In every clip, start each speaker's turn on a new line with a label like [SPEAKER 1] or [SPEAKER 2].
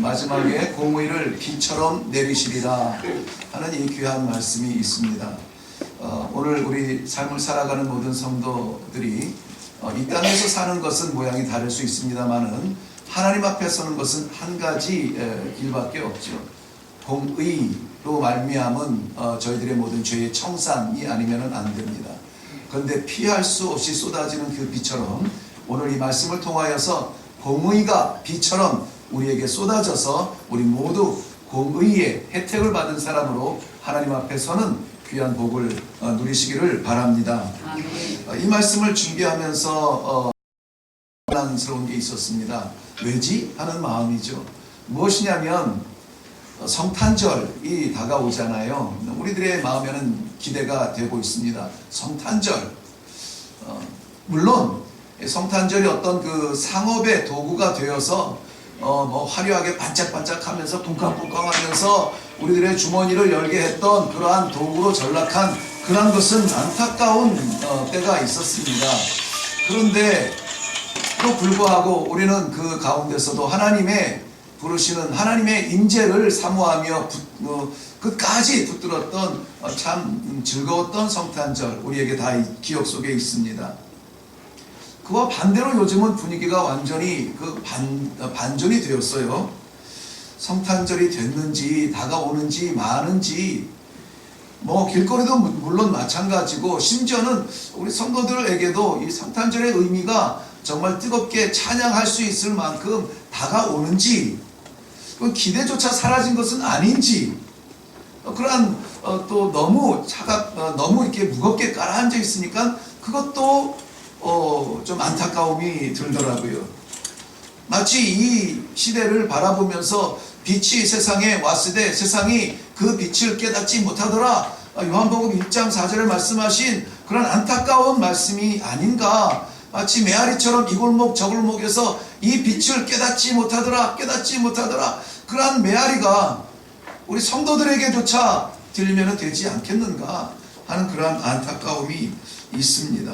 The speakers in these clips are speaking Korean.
[SPEAKER 1] 마지막에 공의를 비처럼 내리시리라 하는 이 귀한 말씀이 있습니다. 오늘 우리 삶을 살아가는 모든 성도들이 이 땅에서 사는 것은 모양이 다를 수 있습니다만은 하나님 앞에 서는 것은 한 가지 길밖에 없죠. 공의로 말미암은 저희들의 모든 죄의 청산이 아니면 안 됩니다. 그런데 피할 수 없이 쏟아지는 그 비처럼 오늘 이 말씀을 통하여서 공의가 비처럼 우리에게 쏟아져서 우리 모두 공의의 혜택을 받은 사람으로 하나님 앞에 서는 귀한 복을 누리시기를 바랍니다. 이 말씀을 준비하면서 혼란스러운 게 있었습니다. 왜지? 하는 마음이죠. 무엇이냐면 성탄절이 다가오잖아요. 우리들의 마음에는 기대가 되고 있습니다. 성탄절. 물론 성탄절이 어떤 그 상업의 도구가 되어서 화려하게 반짝반짝하면서 쿵쾅쿵쾅하면서 우리들의 주머니를 열게 했던 그러한 도구로 전락한 그런 것은 안타까운 때가 있었습니다. 그런데 또 불구하고 우리는 그 가운데서도 하나님의 부르시는 하나님의 임재를 사모하며 끝까지 붙들었던 참 즐거웠던 성탄절 우리에게 다 기억 속에 있습니다. 그와 반대로 요즘은 분위기가 완전히 반전이 되었어요. 성탄절이 됐는지 다가오는지 마는지 길거리도 물론 마찬가지고 심지어는 우리 성도들에게도 이 성탄절의 의미가 정말 뜨겁게 찬양할 수 있을 만큼 다가오는지 기대조차 사라진 것은 아닌지 그러한 또 너무 너무 이렇게 무겁게 깔아앉아 있으니까 그것도 좀 안타까움이 들더라고요. 마치 이 시대를 바라보면서 빛이 세상에 왔을 때 세상이 그 빛을 깨닫지 못하더라. 요한복음 1장 4절에 말씀하신 그런 안타까운 말씀이 아닌가. 마치 메아리처럼 이 골목 저 골목에서 이 빛을 깨닫지 못하더라. 그러한 메아리가 우리 성도들에게조차 들리면 되지 않겠는가 하는 그러한 안타까움이 있습니다.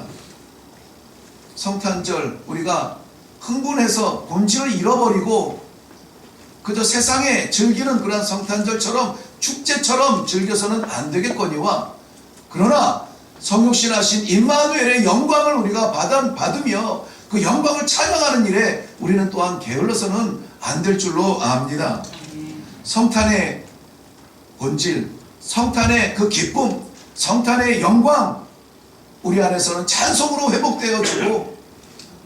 [SPEAKER 1] 성탄절 우리가 흥분해서 본질을 잃어버리고 그저 세상에 즐기는 그런 성탄절처럼 축제처럼 즐겨서는 안 되겠거니와 그러나 성육신하신 임마누엘의 영광을 우리가 받으며 그 영광을 찬양하는 일에 우리는 또한 게을러서는 안 될 줄로 압니다. 성탄의 본질, 성탄의 그 기쁨, 성탄의 영광 우리 안에서는 찬송으로 회복되어지고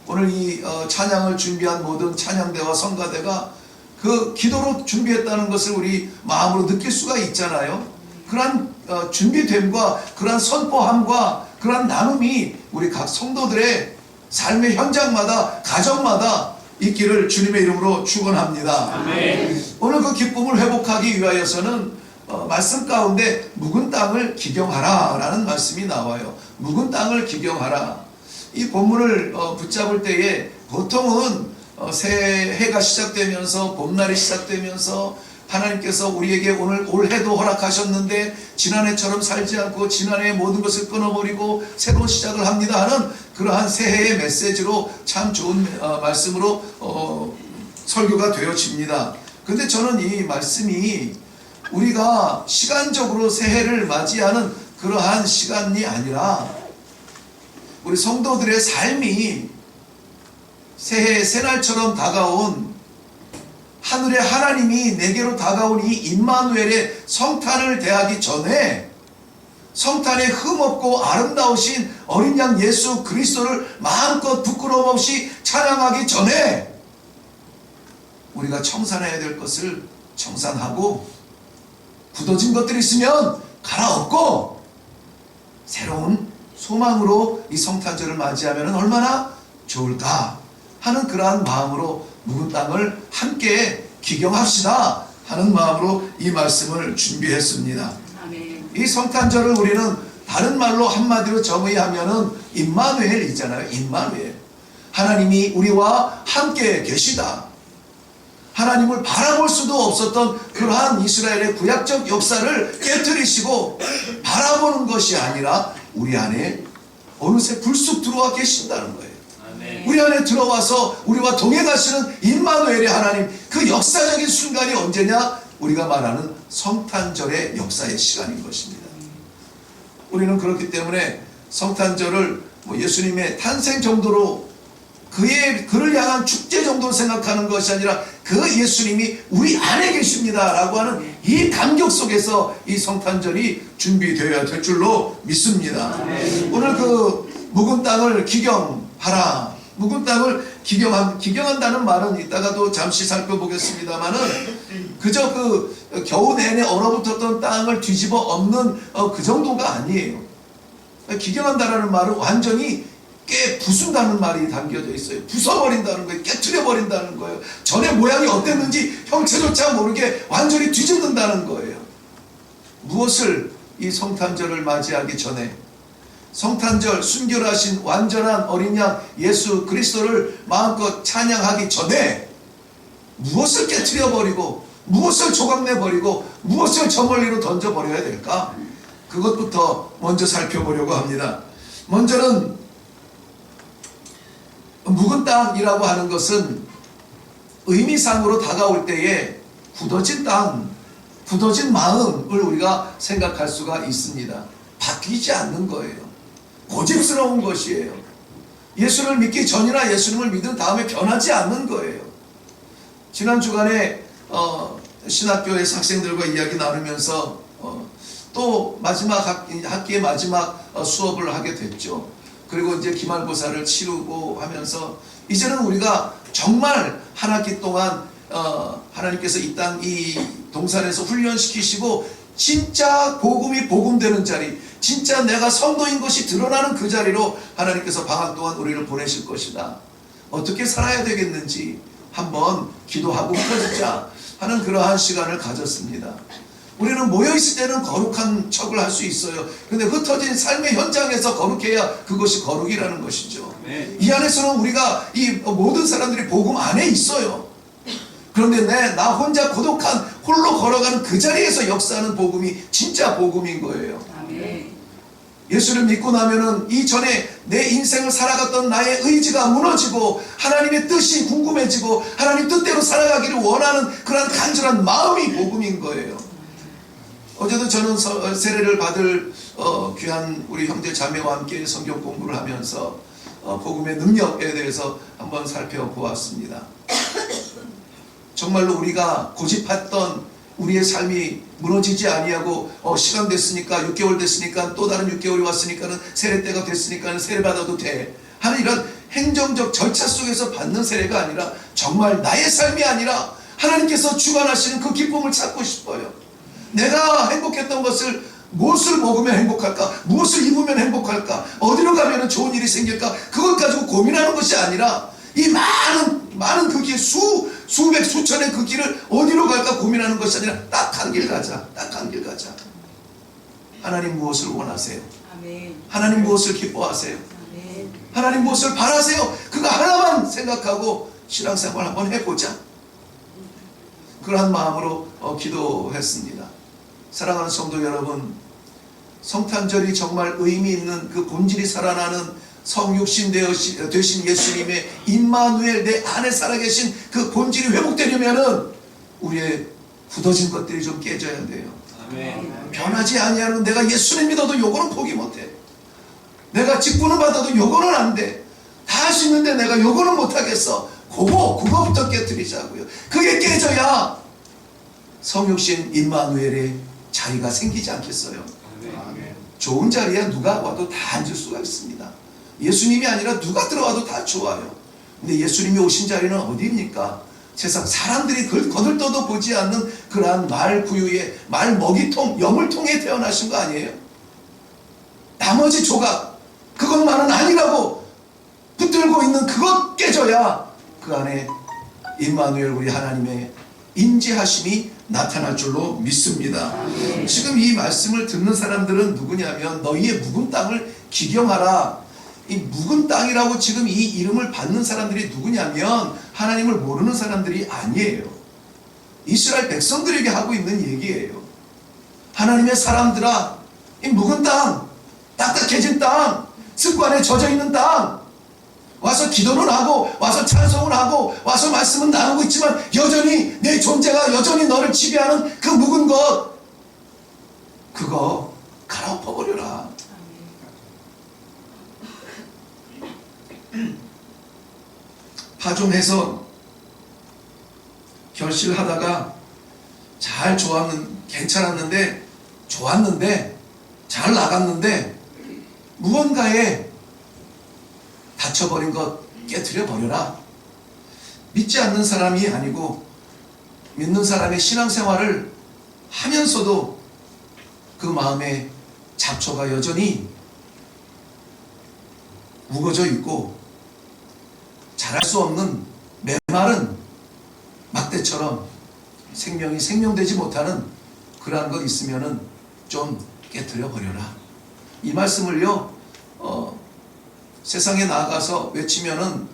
[SPEAKER 1] 오늘 이 찬양을 준비한 모든 찬양대와 성가대가 그 기도로 준비했다는 것을 우리 마음으로 느낄 수가 있잖아요. 그러한 준비됨과 그러한 선포함과 그러한 나눔이 우리 각 성도들의 삶의 현장마다 가정마다 있기를 주님의 이름으로 축원합니다. 아멘. 오늘 그 기쁨을 회복하기 위하여서는 말씀 가운데 묵은 땅을 기경하라 라는 말씀이 나와요. 묵은 땅을 기경하라. 이 본문을 붙잡을 때에 보통은 새해가 시작되면서 봄날이 시작되면서 하나님께서 우리에게 오늘 올해도 허락하셨는데 지난해처럼 살지 않고 지난해의 모든 것을 끊어버리고 새로운 시작을 합니다 하는 그러한 새해의 메시지로 참 좋은 말씀으로 설교가 되어집니다. 근데 저는 이 말씀이 우리가 시간적으로 새해를 맞이하는 그러한 시간이 아니라 우리 성도들의 삶이 새해 새날처럼 다가온 하늘의 하나님이 내게로 다가온 이 임마누엘의 성탄을 대하기 전에 성탄의 흠없고 아름다우신 어린 양 예수 그리스도를 마음껏 부끄러움 없이 찬양하기 전에 우리가 청산해야 될 것을 청산하고 굳어진 것들이 있으면 갈아엎고 새로운 소망으로 이 성탄절을 맞이하면 얼마나 좋을까 하는 그러한 마음으로 묵은 땅을 함께 기경합시다 하는 마음으로 이 말씀을 준비했습니다. 아멘. 이 성탄절을 우리는 다른 말로 한마디로 정의하면은 임마누엘이잖아요. 임마누엘. 하나님이 우리와 함께 계시다. 하나님을 바라볼 수도 없었던 그러한 이스라엘의 구약적 역사를 깨뜨리시고 바라보는 것이 아니라 우리 안에 어느새 불쑥 들어와 계신다는 거예요. 아멘. 우리 안에 들어와서 우리와 동행하시는 임마누엘의 하나님, 그 역사적인 순간이 언제냐? 우리가 말하는 성탄절의 역사의 시간인 것입니다. 우리는 그렇기 때문에 성탄절을 예수님의 탄생 정도로 그를 향한 축제 정도로 생각하는 것이 아니라 그 예수님이 우리 안에 계십니다 라고 하는 이 감격 속에서 이 성탄절이 준비되어야 될 줄로 믿습니다. 오늘 그 묵은 땅을 기경하라, 묵은 땅을 기경한다는 말은 이따가도 잠시 살펴보겠습니다만은 그저 그 겨우 내내 얼어붙었던 땅을 뒤집어 엎는 그 정도가 아니에요. 기경한다라는 말은 완전히 부순다는 말이 담겨져 있어요. 부숴버린다는 거예요. 깨트려버린다는 거예요. 전에 모양이 어땠는지 형체조차 모르게 완전히 뒤집는다는 거예요. 무엇을 이 성탄절을 맞이하기 전에, 성탄절 순결하신 완전한 어린 양 예수 그리스도를 마음껏 찬양하기 전에 무엇을 깨트려버리고 무엇을 조각내버리고 무엇을 저 멀리로 던져버려야 될까? 그것부터 먼저 살펴보려고 합니다. 먼저는 묵은 땅이라고 하는 것은 의미상으로 다가올 때에 굳어진 땅, 굳어진 마음을 우리가 생각할 수가 있습니다. 바뀌지 않는 거예요. 고집스러운 것이에요. 예수를 믿기 전이나 예수님을 믿은 다음에 변하지 않는 거예요. 지난 주간에 신학교에서 학생들과 이야기 나누면서 또 마지막 학기의 마지막 수업을 하게 됐죠. 그리고 이제 기말고사를 치르고 하면서 이제는 우리가 정말 한 학기 동안 하나님께서 이 동산에서 훈련시키시고 진짜 복음이 복음되는 자리, 진짜 내가 성도인 것이 드러나는 그 자리로 하나님께서 방학 동안 우리를 보내실 것이다. 어떻게 살아야 되겠는지 한번 기도하고 흩어지자 하는 그러한 시간을 가졌습니다. 우리는 모여있을 때는 거룩한 척을 할 수 있어요. 그런데 흩어진 삶의 현장에서 거룩해야 그것이 거룩이라는 것이죠. 이 안에서는 우리가 이 모든 사람들이 복음 안에 있어요. 그런데 나 혼자 고독한 홀로 걸어가는 그 자리에서 역사하는 복음이 진짜 복음인 거예요. 예수를 믿고 나면은 이전에 내 인생을 살아갔던 나의 의지가 무너지고 하나님의 뜻이 궁금해지고 하나님 뜻대로 살아가기를 원하는 그런 간절한 마음이 복음인 거예요. 어제도 저는 세례를 받을 귀한 우리 형제 자매와 함께 성경 공부를 하면서 복음의 능력에 대해서 한번 살펴보았습니다. 정말로 우리가 고집했던 우리의 삶이 무너지지 아니하고 시간 됐으니까 6개월 됐으니까 또 다른 6개월이 왔으니까는 세례 때가 됐으니까 세례 받아도 돼 하는 이런 행정적 절차 속에서 받는 세례가 아니라 정말 나의 삶이 아니라 하나님께서 주관하시는 그 기쁨을 찾고 싶어요. 내가 행복했던 것을 무엇을 먹으면 행복할까? 무엇을 입으면 행복할까? 어디로 가면 좋은 일이 생길까? 그것 가지고 고민하는 것이 아니라 이 많은 그 길, 수백 수천의 그 길을 어디로 갈까 고민하는 것이 아니라 딱 한 길 가자. 딱 한 길 가자. 하나님 무엇을 원하세요? 아멘. 하나님 무엇을 기뻐하세요? 아멘. 하나님 무엇을 바라세요? 그거 하나만 생각하고 신앙생활 한번 해보자. 그러한 마음으로 기도했습니다. 사랑하는 성도 여러분, 성탄절이 정말 의미 있는 그 본질이 살아나는 성육신 되신 예수님의 임마누엘 내 안에 살아계신 그 본질이 회복되려면은 우리의 굳어진 것들이 좀 깨져야 돼요. 아멘. 변하지 아니하는 내가 예수님 믿어도 요거는 포기 못해. 내가 직분을 받아도 요거는 안 돼. 다 할 수 있는데 내가 요거는 못하겠어. 그거부터 깨뜨리자고요. 그게 깨져야 성육신 임마누엘의 자리가 생기지 않겠어요. 아멘. 좋은 자리에 누가 와도 다 앉을 수가 있습니다. 예수님이 아니라 누가 들어와도 다 좋아요. 근데 예수님이 오신 자리는 어디입니까? 세상 사람들이 거들떠도 보지 않는 그러한 말 구유에 말 먹이통 여물통에 태어나신 거 아니에요? 나머지 조각 그것만은 아니라고 붙들고 있는 그것 깨져야 그 안에 임마누엘 우리 하나님의 인지하심이 나타날 줄로 믿습니다. 지금 이 말씀을 듣는 사람들은 누구냐면 너희의 묵은 땅을 기경하라. 이 묵은 땅이라고 지금 이 이름을 받는 사람들이 누구냐면 하나님을 모르는 사람들이 아니에요. 이스라엘 백성들에게 하고 있는 얘기예요. 하나님의 사람들아, 이 묵은 땅, 딱딱해진 땅, 습관에 젖어있는 땅, 와서 기도는 하고 와서 찬송을 하고 와서 말씀은 나누고 있지만 여전히 내 존재가 여전히 너를 지배하는 그 묵은 것, 그거 갈아엎어버려라. 파종해서 결실하다가 잘 괜찮았는데 좋았는데 잘 나갔는데 무언가에 닫혀버린 것 깨트려 버려라. 믿지 않는 사람이 아니고 믿는 사람의 신앙생활을 하면서도 그 마음에 잡초가 여전히 우거져 있고 자랄 수 없는 메마른 막대처럼 생명이 생명되지 못하는 그러한 것 있으면은 좀 깨트려 버려라. 이 말씀을요 세상에 나아가서 외치면은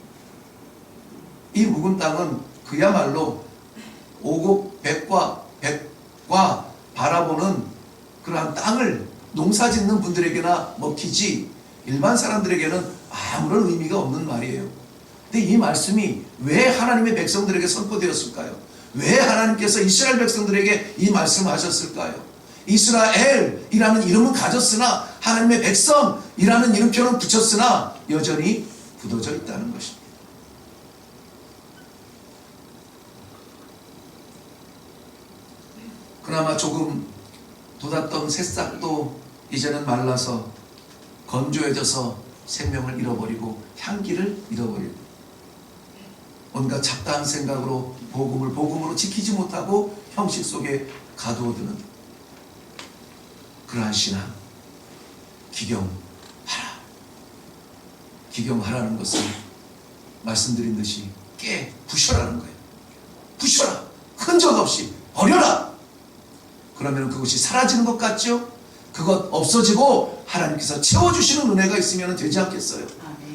[SPEAKER 1] 이 묵은 땅은 그야말로 오곡 백과 바라보는 그러한 땅을 농사짓는 분들에게나 먹히지 일반 사람들에게는 아무런 의미가 없는 말이에요. 근데 이 말씀이 왜 하나님의 백성들에게 선포되었을까요? 왜 하나님께서 이스라엘 백성들에게 이 말씀을 하셨을까요? 이스라엘이라는 이름은 가졌으나 하나님의 백성이라는 이름표는 붙였으나 여전히 굳어져 있다는 것입니다. 그나마 조금 돋았던 새싹도 이제는 말라서 건조해져서 생명을 잃어버리고 향기를 잃어버리고 온갖 잡다한 생각으로 복음으로 지키지 못하고 형식 속에 가두어두는 그러한 신앙, 기경하라는 것은 말씀드린 듯이 부셔라는 거예요. 부셔라. 흔적 없이 버려라. 그러면 그것이 사라지는 것 같죠? 그것 없어지고 하나님께서 채워주시는 은혜가 있으면 되지 않겠어요?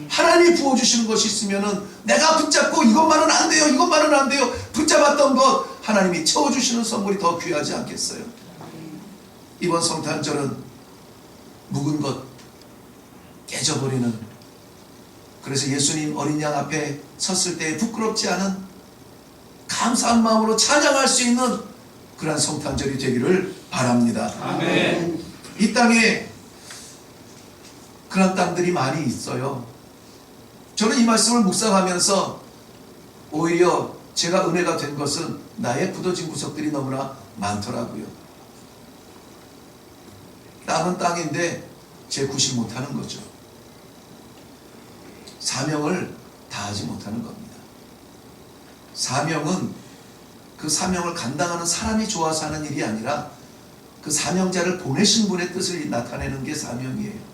[SPEAKER 1] 하나님이 부어주시는 것이 있으면 내가 붙잡고 이것만은 안 돼요, 이것만은 안 돼요, 붙잡았던 것 하나님이 채워주시는 선물이 더 귀하지 않겠어요? 이번 성탄절은 묵은 것 깨져버리는, 그래서 예수님 어린 양 앞에 섰을 때 부끄럽지 않은 감사한 마음으로 찬양할 수 있는 그러한 성탄절이 되기를 바랍니다.
[SPEAKER 2] 아멘.
[SPEAKER 1] 이 땅에 그런 땅들이 많이 있어요. 저는 이 말씀을 묵상하면서 오히려 제가 은혜가 된 것은 나의 굳어진 구석들이 너무나 많더라고요. 땅은 땅인데 제9시 못하는 거죠. 사명을 다하지 못하는 겁니다. 사명은 그 사명을 감당하는 사람이 좋아서 하는 일이 아니라 그 사명자를 보내신 분의 뜻을 나타내는 게 사명이에요.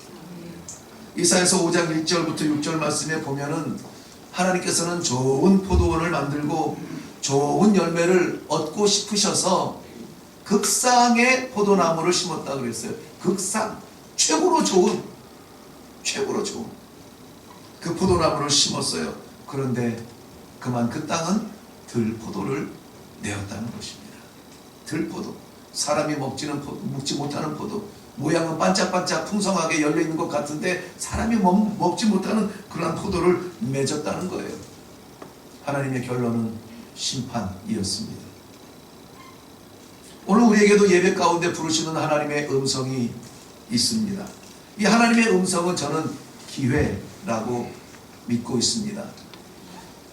[SPEAKER 1] 이사야서 5장 1절부터 6절 말씀에 보면은 하나님께서는 좋은 포도원을 만들고 좋은 열매를 얻고 싶으셔서 극상의 포도나무를 심었다 그랬어요. 극상, 최고로 좋은 그 포도나무를 심었어요. 그런데 그만 그 땅은 들포도를 내었다는 것입니다. 들포도, 사람이 먹지 못하는 포도, 모양은 반짝반짝 풍성하게 열려있는 것 같은데 사람이 먹지 못하는 그러한 포도를 맺었다는 거예요. 하나님의 결론은 심판이었습니다. 오늘 우리에게도 예배 가운데 부르시는 하나님의 음성이 있습니다. 이 하나님의 음성은 저는 기회라고 믿고 있습니다.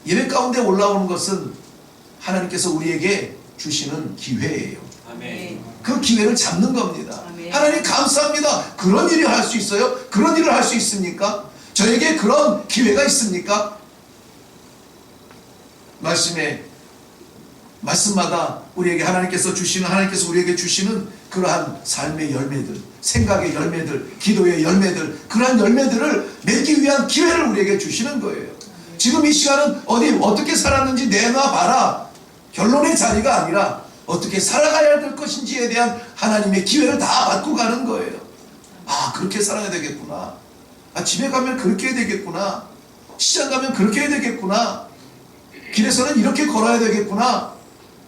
[SPEAKER 1] 예배 가운데 올라오는 것은 하나님께서 우리에게 주시는 기회예요.
[SPEAKER 2] 아멘.
[SPEAKER 1] 그 기회를 잡는 겁니다.
[SPEAKER 3] 아멘.
[SPEAKER 1] 하나님 감사합니다. 그런 일을 할 수 있어요? 그런 일을 할 수 있습니까? 저에게 그런 기회가 있습니까? 말씀마다 우리에게 하나님께서 우리에게 주시는 그러한 삶의 열매들, 생각의 열매들, 기도의 열매들, 그러한 열매들을 맺기 위한 기회를 우리에게 주시는 거예요. 지금 이 시간은 어떻게 살았는지 내놔봐라. 결론의 자리가 아니라 어떻게 살아가야 될 것인지에 대한 하나님의 기회를 다 받고 가는 거예요. 아, 그렇게 살아야 되겠구나. 아, 집에 가면 그렇게 해야 되겠구나. 시장 가면 그렇게 해야 되겠구나. 길에서는 이렇게 걸어야 되겠구나.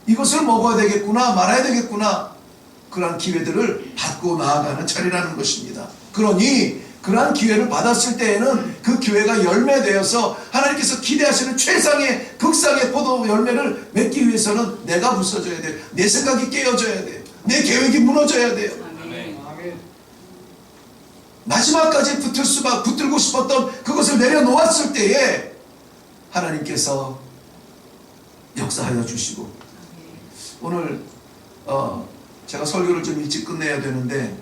[SPEAKER 1] 이것을 먹어야 되겠구나. 말아야 되겠구나. 그러한 기회들을 받고 나아가는 자리라는 것입니다. 그러니 그러한 기회를 받았을 때에는 그 기회가 열매되어서 하나님께서 기대하시는 최상의 극상의 포도 열매를 맺기 위해서는 내가 부서져야 돼요. 내 생각이 깨어져야 돼요. 내 계획이 무너져야 돼요. 마지막까지 붙들고 싶었던 그것을 내려놓았을 때에 하나님께서 역사하여 주시고, 오늘 제가 설교를 좀 일찍 끝내야 되는데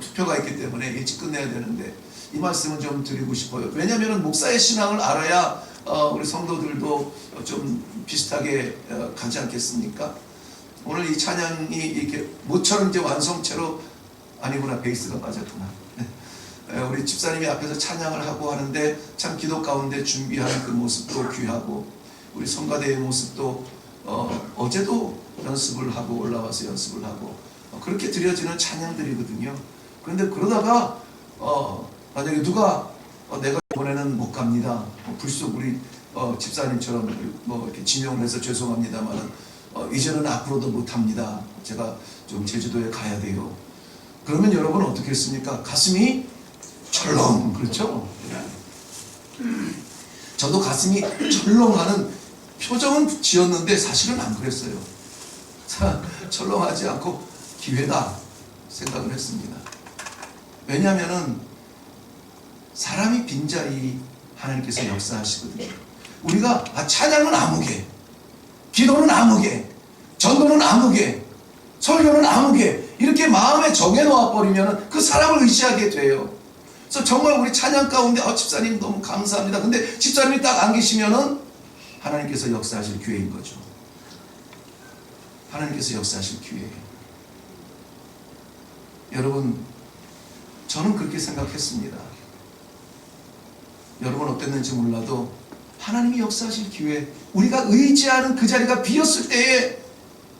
[SPEAKER 1] 투표가 있기 때문에 일찍 끝내야 되는데 이 말씀은 좀 드리고 싶어요. 왜냐하면 목사의 신앙을 알아야 우리 성도들도 좀 비슷하게 가지 않겠습니까? 오늘 이 찬양이 이렇게 모처럼 이제 완성체로, 아니구나, 베이스가 빠졌구나. 우리 집사님이 앞에서 찬양을 하고 하는데 참 기도 가운데 준비하는 그 모습도 귀하고, 우리 성가대의 모습도 어제도 연습을 하고 올라와서 연습을 하고 그렇게 드려지는 찬양들이거든요. 그런데 그러다가 만약에 누가 내가 이번에는 못 갑니다, 불쑥 우리 집사님처럼 이렇게 지명을 해서 죄송합니다만 이제는 앞으로도 못합니다, 제가 좀 제주도에 가야 돼요. 그러면 여러분 어떻게 했습니까? 가슴이 철렁, 그렇죠? 저도 가슴이 철렁하는 표정은 지었는데 사실은 안 그랬어요. 철렁하지 않고 기회다 생각을 했습니다. 왜냐하면 사람이 빈자리 하나님께서 역사하시거든요. 우리가 찬양은 아무개, 기도는 아무개, 전도는 아무개, 설교는 아무개 이렇게 마음에 정해놓아 버리면 그 사람을 의지하게 돼요. 그래서 정말 우리 찬양 가운데 집사님 너무 감사합니다. 근데 집사님이 딱 안 계시면은 하나님께서 역사하실 기회인 거죠. 하나님께서 역사하실 기회예요. 여러분, 저는 그렇게 생각했습니다. 여러분 어땠는지 몰라도 하나님이 역사하실 기회, 우리가 의지하는 그 자리가 비었을 때에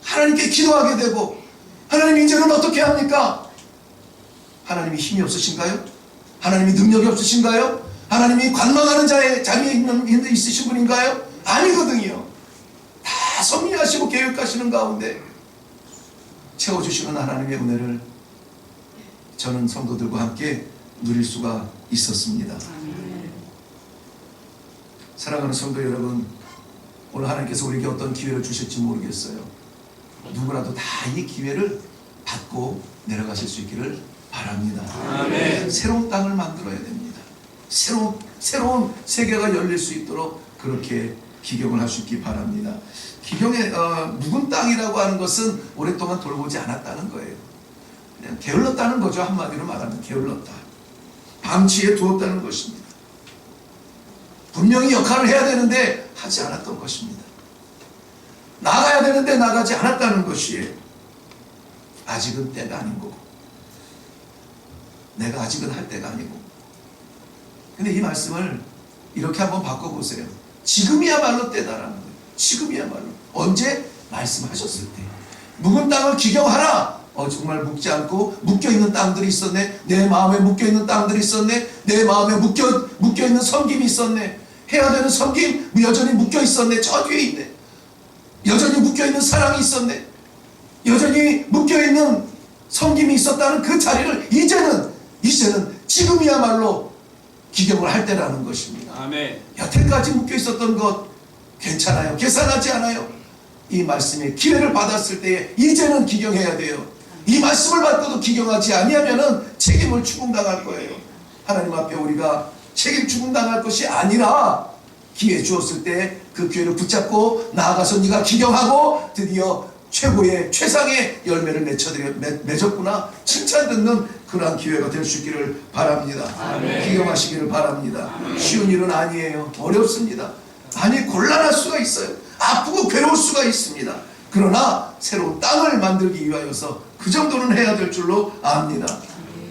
[SPEAKER 1] 하나님께 기도하게 되고, 하나님 이제는 어떻게 합니까? 하나님이 힘이 없으신가요? 하나님이 능력이 없으신가요? 하나님이 관망하는 자리에 있으신 분인가요? 아니거든요. 다 섭리하시고 계획하시는 가운데 채워주시는 하나님의 은혜를 저는 성도들과 함께 누릴 수가 있었습니다. 사랑하는 성도 여러분, 오늘 하나님께서 우리에게 어떤 기회를 주실지 모르겠어요. 누구라도 다 이 기회를 받고 내려가실 수 있기를 바랍니다. 아멘. 새로운 땅을 만들어야 됩니다. 새로운 세계가 열릴 수 있도록 그렇게 기경을 할 수 있기 바랍니다. 기경의 묵은 땅이라고 하는 것은 오랫동안 돌보지 않았다는 거예요. 그냥 게을렀다는 거죠. 한마디로 말하면 게을렀다. 방치해 두었다는 것입니다. 분명히 역할을 해야 되는데 하지 않았던 것입니다. 나가야 되는데 나가지 않았다는 것이에요. 아직은 때가 아닌 거고, 내가 아직은 할 때가 아니고. 근데 이 말씀을 이렇게 한번 바꿔보세요. 지금이야말로 때다라는 거예요. 지금이야말로. 언제? 말씀하셨을 때. 묵은 땅을 기경하라. 정말 묵지 않고 묶여있는 땅들이 있었네. 내 마음에 묶여있는 땅들이 있었네. 내 마음에 묶여있는 섬김이 있었네. 해야 되는 섬김 여전히 묶여있었네. 저 뒤에 있네. 여전히 묶여있는 사랑이 있었네. 여전히 묶여있는 섬김이 있었다는 그 자리를 이제는 지금이야말로 기경을 할 때라는 것입니다.
[SPEAKER 2] 아멘.
[SPEAKER 1] 여태까지 묶여있었던 것 괜찮아요. 계산하지 않아요. 이 말씀에 기회를 받았을 때에 이제는 기경해야 돼요. 이 말씀을 받고도 기경하지 아니하면은 책임을 추궁당할 거예요. 하나님 앞에 우리가 책임 추궁당할 것이 아니라 기회 주었을 때 그 기회를 붙잡고 나아가서 네가 기경하고 드디어 최고의 최상의 열매를 맺었구나 칭찬 듣는 그러한 기회가 될 수 있기를 바랍니다. 아멘. 기경하시기를 바랍니다. 아멘. 쉬운 일은 아니에요. 어렵습니다. 아니, 곤란할 수가 있어요. 아프고 괴로울 수가 있습니다. 그러나 새로운 땅을 만들기 위하여서 그 정도는 해야 될 줄로 압니다.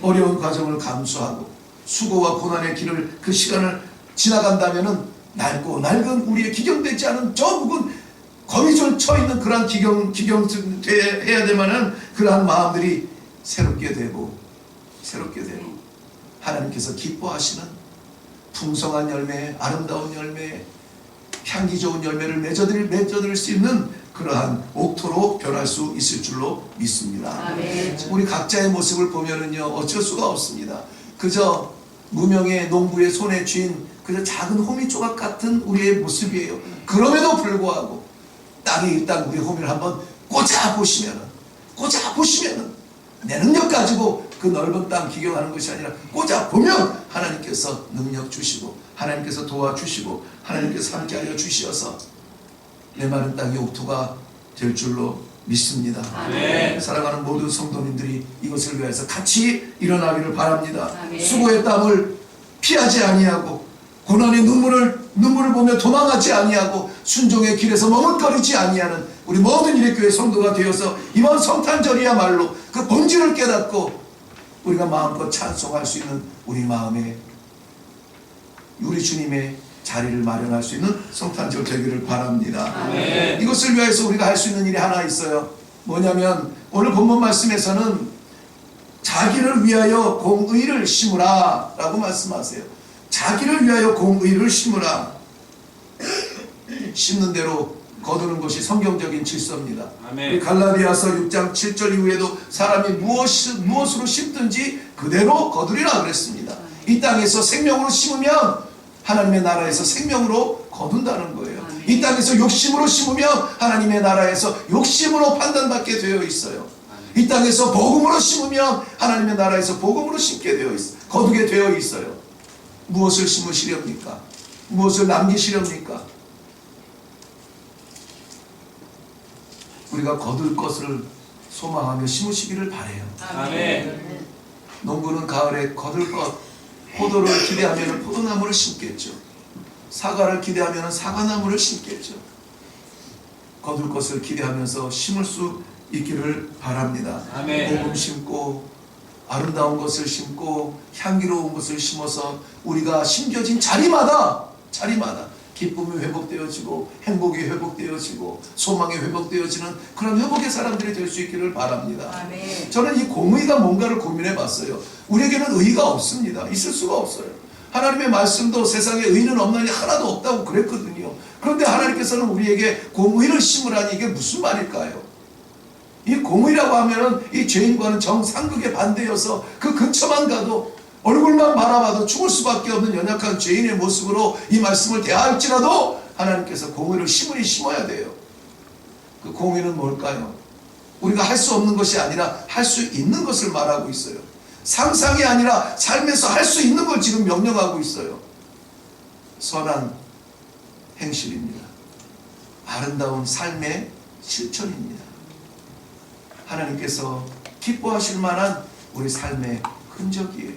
[SPEAKER 1] 어려운 과정을 감수하고 수고와 고난의 길을 그 시간을 지나간다면은 낡고 낡은 우리의 기경되지 않은 저 묵은 거미줄 쳐 있는 그러한 기경 해야 되면은 그러한 마음들이 새롭게 되고 하나님께서 기뻐하시는 풍성한 열매, 아름다운 열매, 향기 좋은 열매를 맺어드릴 수 있는 그러한 옥토로 변할 수 있을 줄로 믿습니다. 아멘. 우리 각자의 모습을 보면은요, 어쩔 수가 없습니다. 그저 무명의 농부의 손에 쥔 그저 작은 호미 조각 같은 우리의 모습이에요. 그럼에도 불구하고 땅에 일단 우리 호미를 한번 꽂아 보시면은 내 능력 가지고 그 넓은 땅 기경하는 것이 아니라 꽂아 보면 하나님께서 능력 주시고 하나님께서 도와주시고 하나님께서 함께하여 주시어서 내 마른 땅이 옥토가 될 줄로 믿습니다.
[SPEAKER 2] 아멘.
[SPEAKER 1] 사랑하는 모든 성도님들이 이것을 위해서 같이 일어나기를 바랍니다.
[SPEAKER 2] 아멘.
[SPEAKER 1] 수고의 땀을 피하지 아니하고 고난의 눈물을 보며 도망하지 아니하고 순종의 길에서 머뭇거리지 아니하는 우리 모든 일의 성도가 되어서 이번 성탄절이야말로 그 본질을 깨닫고 우리가 마음껏 찬송할 수 있는 우리 마음에 우리 주님의 자리를 마련할 수 있는 성탄절 되기를 바랍니다.
[SPEAKER 2] 아멘.
[SPEAKER 1] 이것을 위해서 우리가 할 수 있는 일이 하나 있어요. 뭐냐면 오늘 본문 말씀에서는 자기를 위하여 공의를 심으라 라고 말씀하세요. 자기를 위하여 공의를 심으라. 심는 대로 거두는 것이 성경적인 질서입니다.
[SPEAKER 2] 아멘.
[SPEAKER 1] 우리 갈라디아서 6장 7절 이후에도 사람이 무엇으로 심든지 그대로 거두리라 그랬습니다. 이 땅에서 생명으로 심으면 하나님의 나라에서 생명으로 거둔다는 거예요. 이 땅에서 욕심으로 심으면 하나님의 나라에서 욕심으로 판단받게 되어 있어요. 이 땅에서 복음으로 심으면 하나님의 나라에서 복음으로 심게 되어 있어요. 거두게 되어 있어요. 무엇을 심으시렵니까? 무엇을 남기시렵니까? 우리가 거둘 것을 소망하며 심으시기를 바라요.
[SPEAKER 2] 아멘.
[SPEAKER 1] 농부는 가을에 거둘 것, 포도를 기대하면 포도나무를 심겠죠. 사과를 기대하면 사과나무를 심겠죠. 거둘 것을 기대하면서 심을 수 있기를 바랍니다.
[SPEAKER 2] 아멘.
[SPEAKER 1] 복음 심고 아름다운 것을 심고 향기로운 것을 심어서 우리가 심겨진 자리마다 기쁨이 회복되어지고 행복이 회복되어지고 소망이 회복되어지는 그런 회복의 사람들이 될 수 있기를 바랍니다.
[SPEAKER 2] 아멘.
[SPEAKER 1] 저는 이 공의가 뭔가를 고민해 봤어요. 우리에게는 의가 없습니다. 있을 수가 없어요. 하나님의 말씀도 세상에 의는 없나니 하나도 없다고 그랬거든요. 그런데 하나님께서는 우리에게 공의를 심으라니 이게 무슨 말일까요? 이 공의라고 하면은 이 죄인과는 정상극의 반대여서 그 근처만 가도 얼굴만 바라봐도 죽을 수밖에 없는 연약한 죄인의 모습으로 이 말씀을 대할지라도 하나님께서 공의를 심어야 돼요. 그 공의는 뭘까요? 우리가 할 수 없는 것이 아니라 할 수 있는 것을 말하고 있어요. 상상이 아니라 삶에서 할 수 있는 걸 지금 명령하고 있어요. 선한 행실입니다. 아름다운 삶의 실천입니다. 하나님께서 기뻐하실 만한 우리 삶의 흔적이에요.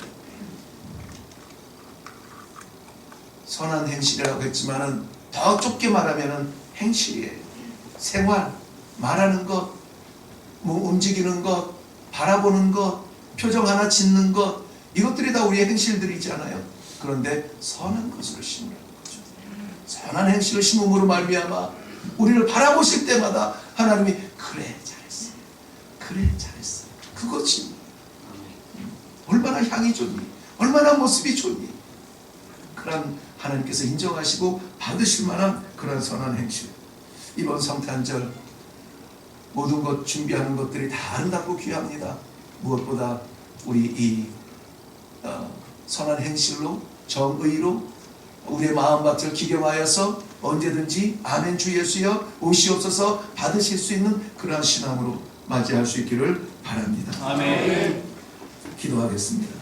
[SPEAKER 1] 선한 행실이라고 했지만은 더 좁게 말하면은 행실이에요. 생활, 말하는 것, 움직이는 것, 바라보는 것, 표정 하나 짓는 것, 이것들이 다 우리의 행실들이잖아요. 그런데 선한 것을 심으라는 거죠. 선한 행실을 심음으로 말미암아 우리를 바라보실 때마다 하나님이 그래 잘했어. 그것이 얼마나 향이 좋니? 얼마나 모습이 좋니? 그런 하나님께서 인정하시고 받으실 만한 그런 선한 행실. 이번 성탄절 모든 것 준비하는 것들이 다 아름답고 귀합니다. 무엇보다 우리 이 선한 행실로 정의로 우리의 마음밭을 기경하여서 언제든지 아멘 주 예수여 오시옵소서 받으실 수 있는 그러한 신앙으로 맞이할 수 있기를 바랍니다.
[SPEAKER 2] 아멘.
[SPEAKER 1] 기도하겠습니다.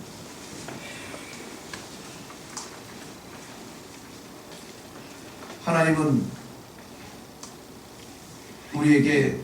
[SPEAKER 1] 하나님은 우리에게